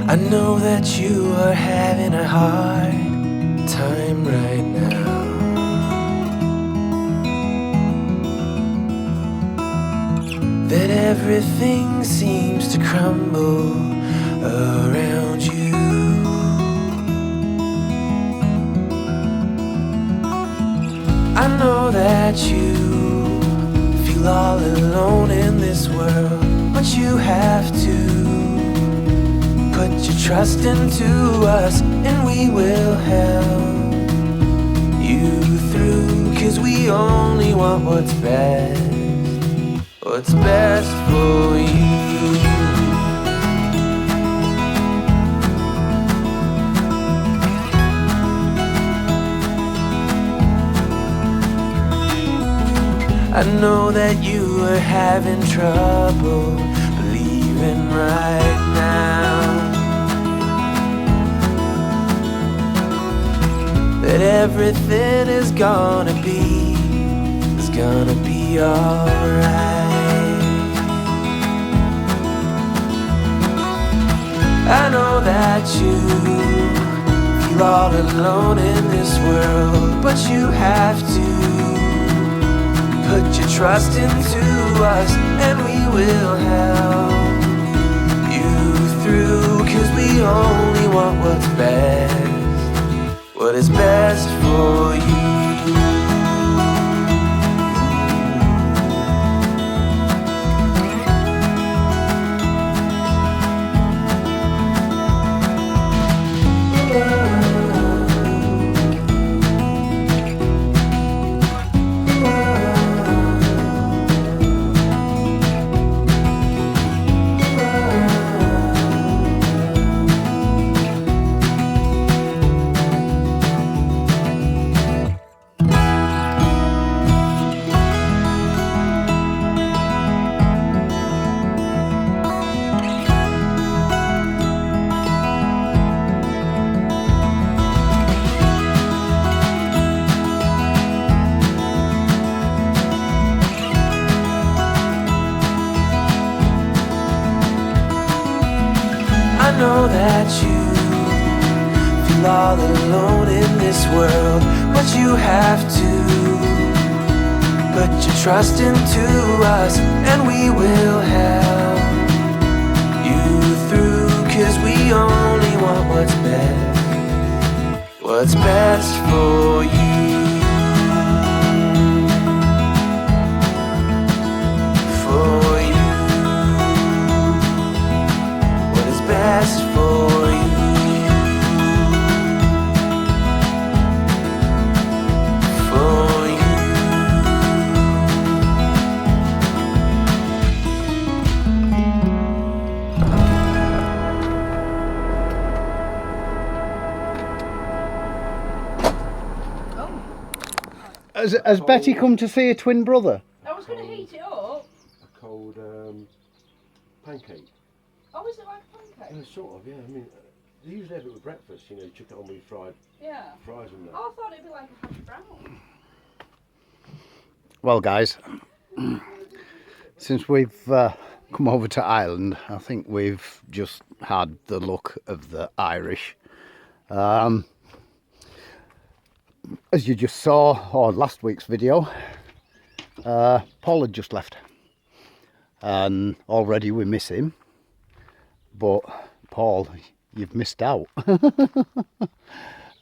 I know that you are having a hard time right now. That everything seems to crumble around you. I know that you feel all alone in this world, but you have to put your trust into us, and we will help you through. 'Cause we only want what's best for you. I know that you are having trouble believing right now that everything is gonna be alright. I know that you feel all alone in this world, but you have to put your trust into us, and we will help you through. 'Cause we only want what is best for you. I know that you feel all alone in this world, but you have to put your trust into us, and we will help you through. 'Cause we only want what's best for you. Best for you. For you. Has Betty come to see her twin brother? I was going to heat it up. A cold pancake. Oh, is it like a pancake? Yeah, sort of, yeah. I mean, they usually have it with breakfast, you know, you chuck it on with fried fries and that. Oh, I thought it'd be like a hash brown. Well, guys, since we've come over to Ireland, I think we've just had the look of the Irish. As you just saw, or last week's video, Paul had just left, and already we miss him. But Paul, you've missed out.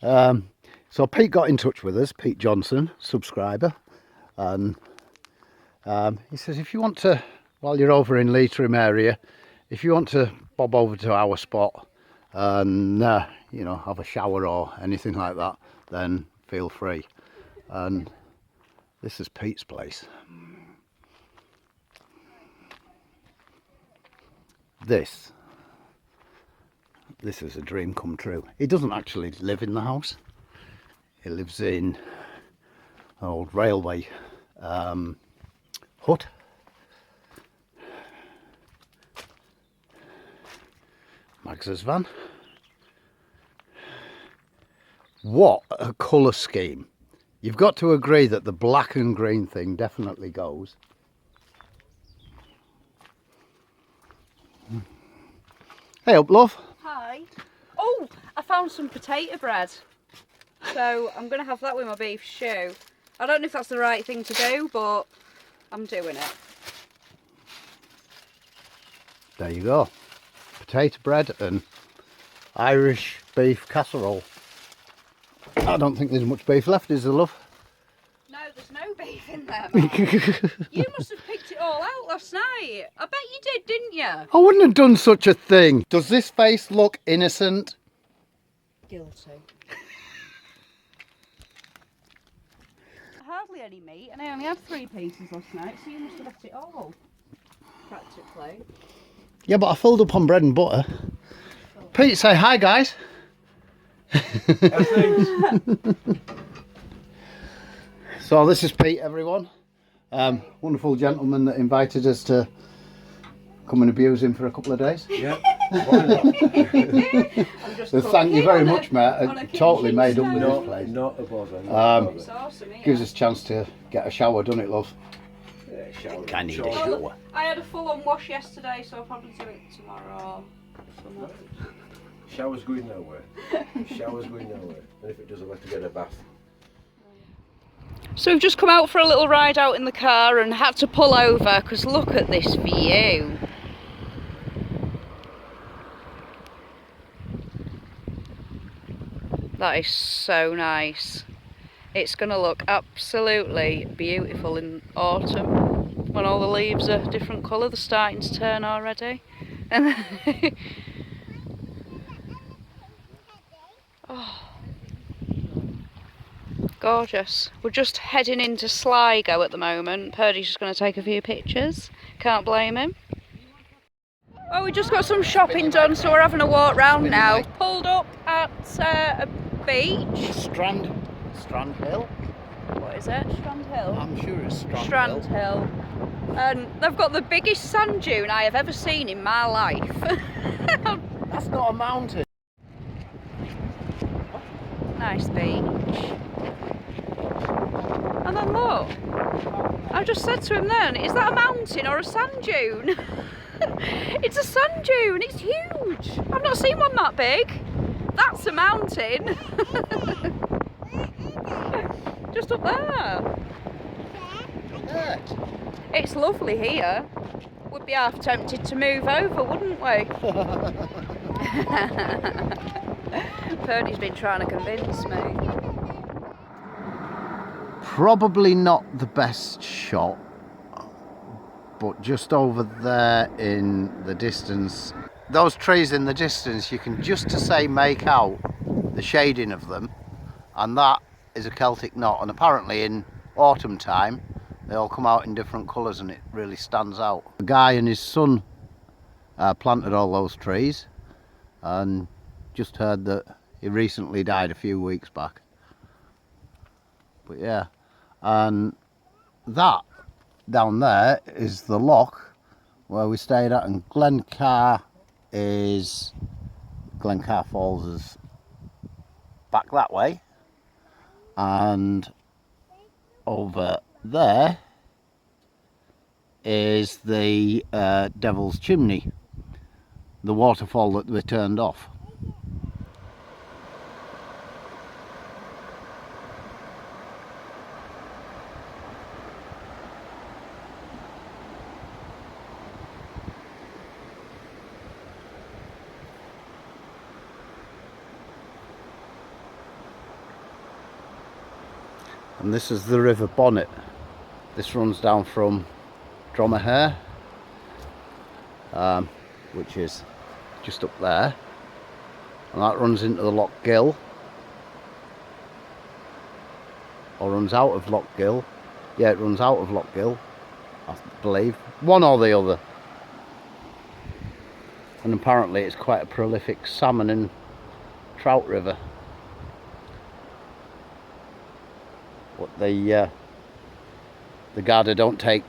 So Pete got in touch with us, Pete Johnson, subscriber, and he says, if you want to, while you're over in Leitrim area, if you want to bob over to our spot and you know, have a shower or anything like that, then feel free. And this is Pete's place. This is a dream come true. He doesn't actually live in the house. He lives in an old railway hut. Mags's van. What a colour scheme. You've got to agree that the black and green thing definitely goes. Hey up, love. Hi. Oh, I found some potato bread. So I'm going to have that with my beef stew. I don't know if that's the right thing to do, but I'm doing it. There you go. Potato bread and Irish beef casserole. I don't think there's much beef left, is there, love? No, there's no beef in there, Mum. You must have picked it all out last night. I bet you did, didn't you? I wouldn't have done such a thing. Does this face look innocent? Guilty. Hardly any meat, and I only had 3 pieces last night, so you must have left it all. Practically. Yeah, but I filled up on bread and butter. Pete, say hi, guys. So this is Pete, everyone. Wonderful gentleman that invited us to come and abuse him for a couple of days. Yeah, why not? So thank you very much, mate. It totally made up with this place. Not a bother. It's awesome, yeah. Gives us a chance to get a shower, doesn't it, love? Yeah, shower. I need a Shower. shower. I had a full-on wash yesterday, so I'll probably do it tomorrow. Shower's going nowhere. Shower's going nowhere. And if it does, I'll have to get a bath. So we've just come out for a little ride out in the car and had to pull over because look at this view. That is so nice. It's going to look absolutely beautiful in autumn when all the leaves are different colour. They're starting to turn already. And oh, gorgeous. We're just heading into Sligo at the moment. Purdy's just going to take a few pictures. Can't blame him. Well, we just got some shopping done, so we're having a walk round now. Pulled up at a beach. Strand Hill? What is it? Strand Hill? I'm sure it's Strand Hill. And they've got the biggest sand dune I have ever seen in my life. That's not a mountain. Nice beach. And then look, I just said to him then, is that a mountain or a sand dune? It's a sand dune, it's huge. I've not seen one that big. That's a mountain. Just up there. Yeah. It's lovely here. We'd be half tempted to move over, wouldn't we? Purdy's been trying to convince me. Probably not the best shot, but just over there in the distance, those trees in the distance, you can just to say make out the shading of them, and that is a Celtic knot, and apparently in autumn time they all come out in different colours and it really stands out. The guy and his son planted all those trees, and just heard that he recently died a few weeks back. But yeah, and that down there is the loch where we stayed at, and Glencar Falls is back that way, and over there is the Devil's Chimney, the waterfall that we turned off. And this is the River Bonnet. This runs down from Dromahair, which is just up there, and that runs into the Loch Gill, or runs out of Loch Gill. Yeah, it runs out of Loch Gill, I believe, one or the other. And apparently it's quite a prolific salmon and trout river. But the Garda don't take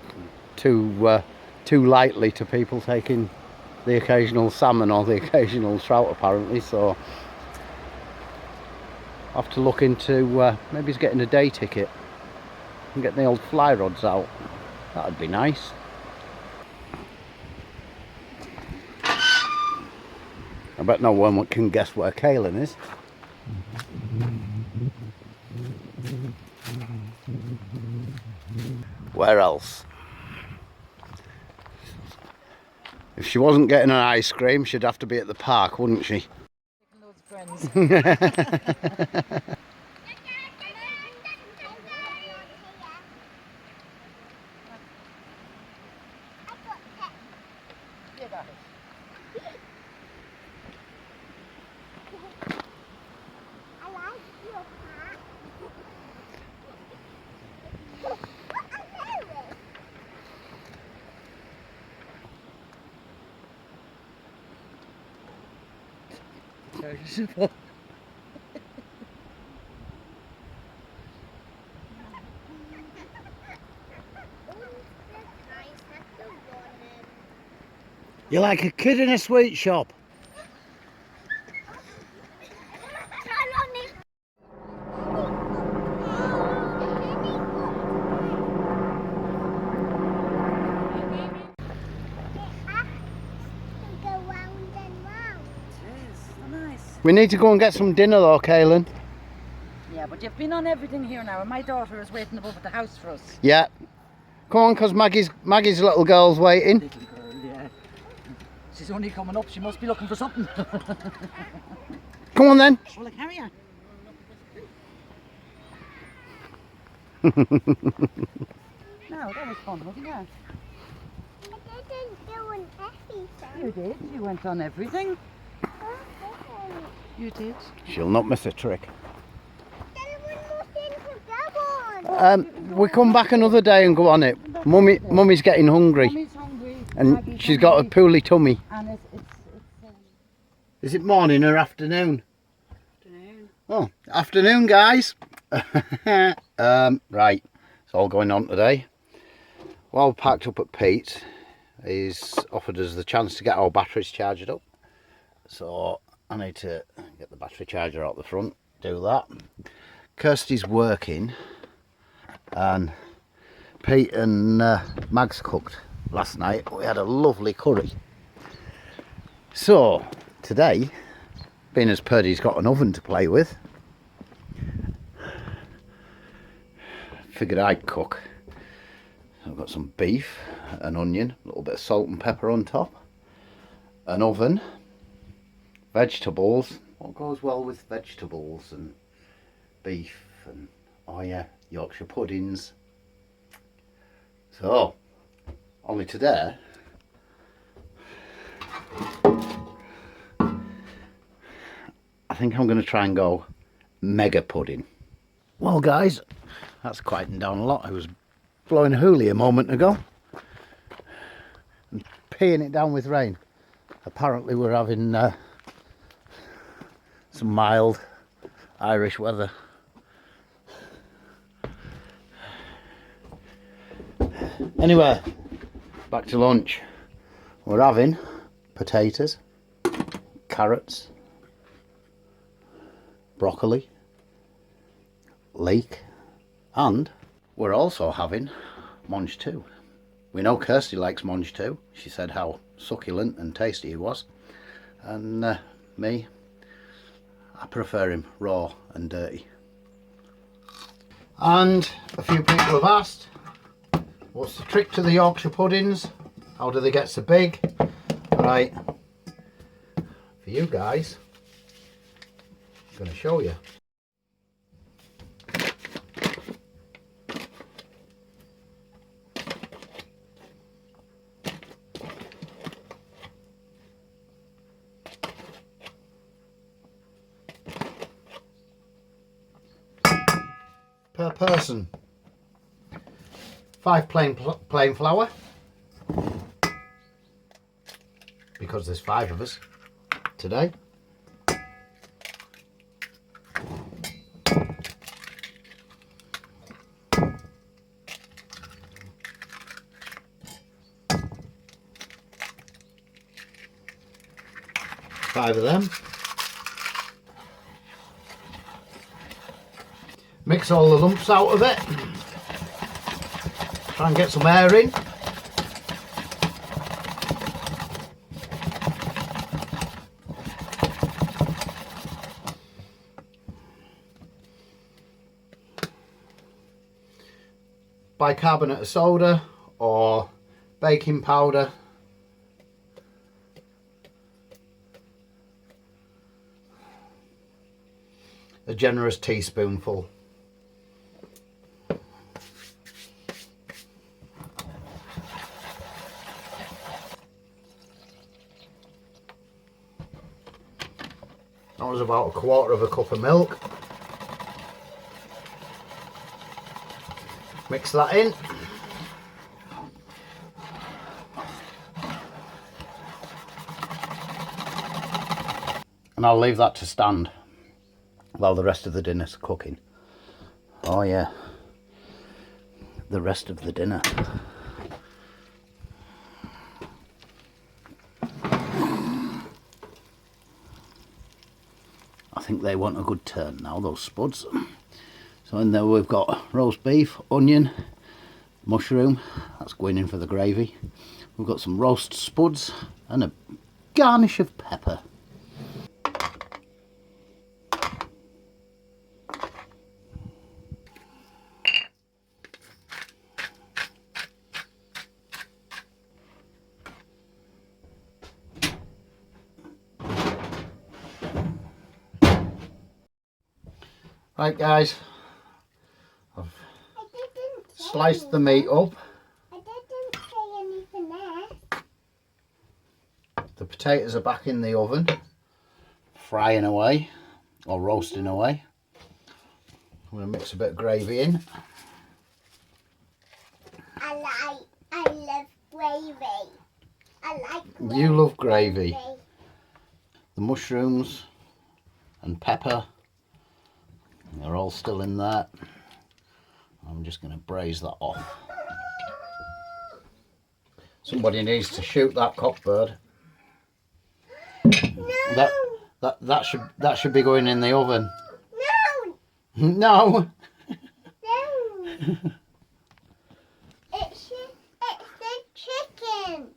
too lightly to people taking the occasional salmon or the occasional trout, apparently. So I have to look into maybe he's getting a day ticket and getting the old fly rods out. That'd be nice. I bet no one can guess where Kaylin is. Where else? If she wasn't getting an ice cream, she'd have to be at the park, wouldn't she? You're like a kid in a sweet shop. We need to go and get some dinner though, Kaylin. Yeah, but you've been on everything here now, and my daughter is waiting above at the house for us. Yeah. Come on, because Maggie's little girl's waiting. Little girl, yeah. She's only coming up, she must be looking for something. Come on then. Well, like, carry her. No, that was fun, wasn't it? I didn't do anything. You did, you went on everything. You did. She'll not miss a trick. There was nothing to go on. We come back another day and go on it. Mummy's getting hungry. Mummy's hungry. And Maggie's she's got a hungry, poorly tummy. And it's Is it morning or afternoon? Afternoon. Oh, afternoon, guys. Right, it's all going on today. While we're parked up at Pete's, he's offered us the chance to get our batteries charged up. So I need to get the battery charger out the front, do that. Kirsty's working, and Pete and Mags cooked last night. We had a lovely curry. So today, being as Purdy's got an oven to play with, figured I'd cook. I've got some beef, an onion, a little bit of salt and pepper on top, an oven, vegetables. What goes well with vegetables and beef, and oh yeah, Yorkshire puddings. So only today I think I'm going to try and go mega pudding. Well guys, that's quieting down a lot. I was blowing a hoolie a moment ago and peeing it down with rain. Apparently we're having some mild Irish weather. Anyway, back to lunch. We're having potatoes, carrots, broccoli, leek, and we're also having monge too. We know Kirsty likes monge too. She said how succulent and tasty he was, and me, I prefer him raw and dirty. And a few people have asked, what's the trick to the Yorkshire puddings? How do they get so big? Right, for you guys, I'm going to show you. Per person, 5 plain flour, because there's 5 of us today. Five of them. Mix all the lumps out of it. Try and get some air in. bicarbonate of soda or baking powder. A generous teaspoonful. That was about 1/4 cup of milk. Mix that in. And I'll leave that to stand while the rest of the dinner's cooking. Oh yeah, the rest of the dinner. I think they want a good turn now, those spuds. So in there we've got roast beef, onion, mushroom, that's going in for the gravy. We've got some roast spuds and a garnish of pepper. Right guys, I've sliced the meat up. I didn't say anything there. The potatoes are back in the oven, frying away, or roasting away. I'm going to mix a bit of gravy in. I love gravy. I like gravy. You love gravy. The mushrooms and pepper, they're all still in there. I'm just going to braise that off. Somebody needs to shoot that cockbird. No. That should be going in the oven. No. No. No. It's the chicken.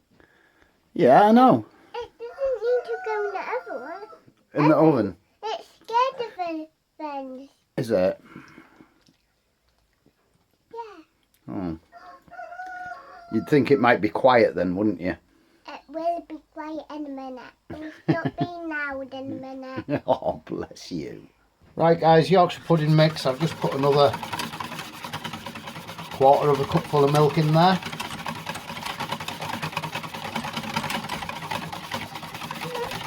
Yeah, I know. It doesn't need to go in the oven. In the oven. It's scared of things. Is it? Yeah. Oh. You'd think it might be quiet then, wouldn't you? It will be quiet in a minute. It'll stop being loud in a minute. Oh, bless you. Right guys, Yorkshire pudding mix. I've just put another 1/4 cupful of milk in there.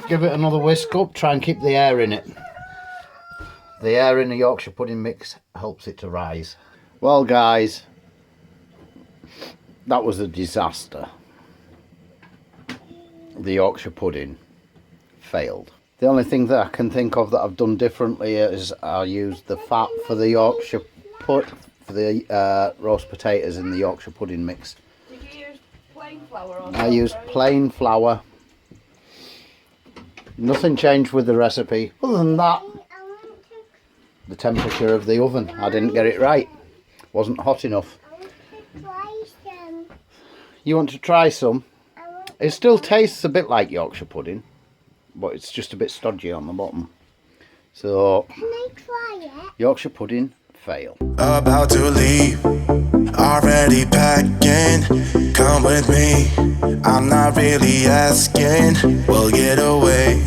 Give it another whisk up, try and keep the air in it. The air in the Yorkshire pudding mix helps it to rise. Well guys, that was a disaster. The Yorkshire pudding failed. The only thing that I can think of that I've done differently is I used the fat for the Yorkshire for the roast potatoes in the Yorkshire pudding mix. Did you use plain flour or I used plain flour. Nothing changed with the recipe. Other than that, the temperature of the oven, I didn't get it right. Wasn't hot enough. I want to try some. You want to try some? It still tastes a bit like Yorkshire pudding, but it's just a bit stodgy on the bottom. So, Can I try it? Yorkshire pudding, fail. About to leave, already packing. Come with me, I'm not really asking. We'll get away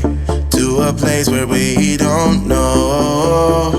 to a place where we don't know.